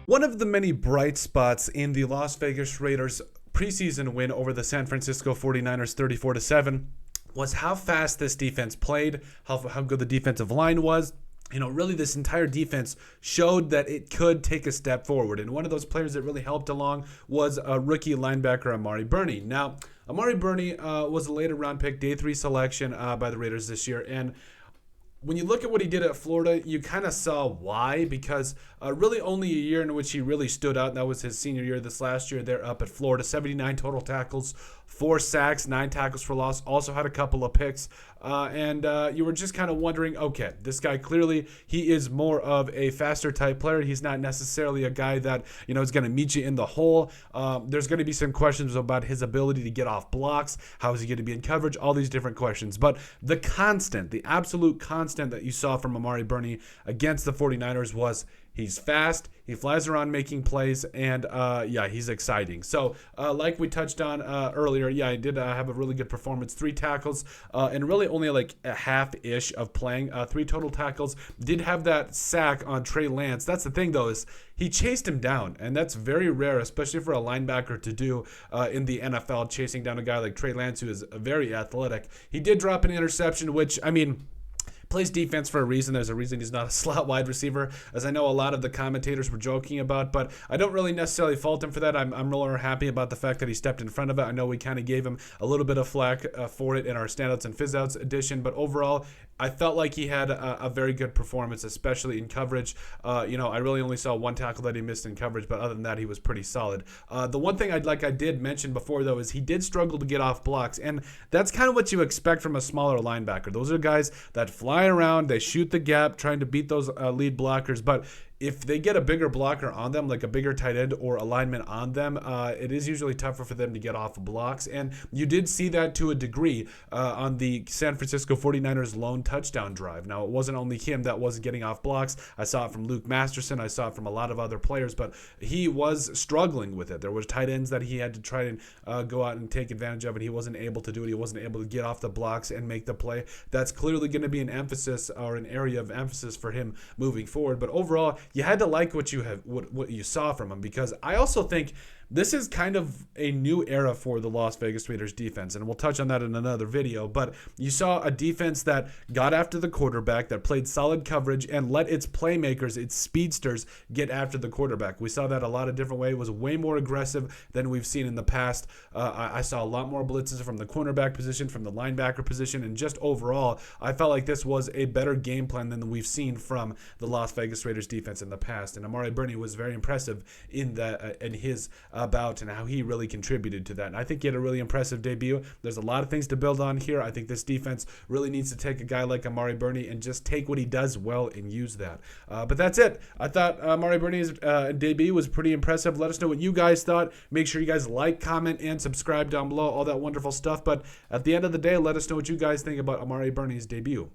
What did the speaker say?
One of the many bright spots in the Las Vegas Raiders preseason win over the San Francisco 49ers 34-7 was how fast this defense played, how good the defensive line was. Really this entire defense showed that it could take a step forward. And one of those players that really helped along was a rookie linebacker, Amari Burney. Now, Amari Burney was a later round pick, day 3 selection by the Raiders this year. And when you look at what he did at Florida, you kind of saw why, because really only a year in which he really stood out, and that was his senior year this last year there up at Florida. 79 total tackles, 4 sacks, 9 tackles for loss, also had a couple of picks. And you were just kind of wondering, okay, this guy clearly, he is more of a faster type player. He's not necessarily a guy that, is going to meet you in the hole. There's going to be some questions about his ability to get off blocks. How is he going to be in coverage? All these different questions. But the absolute constant that you saw from Amari Burney against the 49ers was he's fast, he flies around making plays, and he's exciting. So like we touched on earlier, he did have a really good performance. 3 tackles and really only like a half-ish of playing. 3 total tackles. Did have that sack on Trey Lance. That's the thing, though, is he chased him down, and that's very rare, especially for a linebacker to do in the NFL, chasing down a guy like Trey Lance, who is very athletic. He did drop an interception, which, plays defense for a reason. There's a reason he's not a slot wide receiver, as I know a lot of the commentators were joking about, but I don't really necessarily fault him for that. I'm really happy about the fact that he stepped in front of it. I know we kind of gave him a little bit of flack for it in our Standouts and Fizzouts edition, but overall, I felt like he had a very good performance, especially in coverage. I really only saw 1 tackle that he missed in coverage, but other than that, he was pretty solid. The one thing I did mention before, though, is he did struggle to get off blocks, and that's kind of what you expect from a smaller linebacker. Those are guys that fly around, they shoot the gap, trying to beat those lead blockers, but if they get a bigger blocker on them, like a bigger tight end or alignment on them, it is usually tougher for them to get off of blocks. And you did see that to a degree on the San Francisco 49ers lone touchdown drive. Now, it wasn't only him that wasn't getting off blocks. I saw it from Luke Masterson. I saw it from a lot of other players, but he was struggling with it. There was tight ends that he had to try and go out and take advantage of, and he wasn't able to do it. He wasn't able to get off the blocks and make the play. That's clearly going to be an emphasis or an area of emphasis for him moving forward. But overall, you had to like what you saw from him, because I also think this is kind of a new era for the Las Vegas Raiders defense, and we'll touch on that in another video. But you saw a defense that got after the quarterback, that played solid coverage, and let its playmakers, its speedsters, get after the quarterback. We saw that a lot of different ways. It was way more aggressive than we've seen in the past. I saw a lot more blitzes from the cornerback position, from the linebacker position, and just overall, I felt like this was a better game plan than we've seen from the Las Vegas Raiders defense in the past. And Amari Burney was very impressive in his bout and how he really contributed to that. And I think he had a really impressive debut. There's a lot of things to build on here. I think this defense really needs to take a guy like Amari Burney and just take what he does well and use that. But that's it. I thought Amari Burney's debut was pretty impressive. Let us know what you guys thought. Make sure you guys like, comment, and subscribe down below. All that wonderful stuff. But at the end of the day, let us know what you guys think about Amari Burney's debut.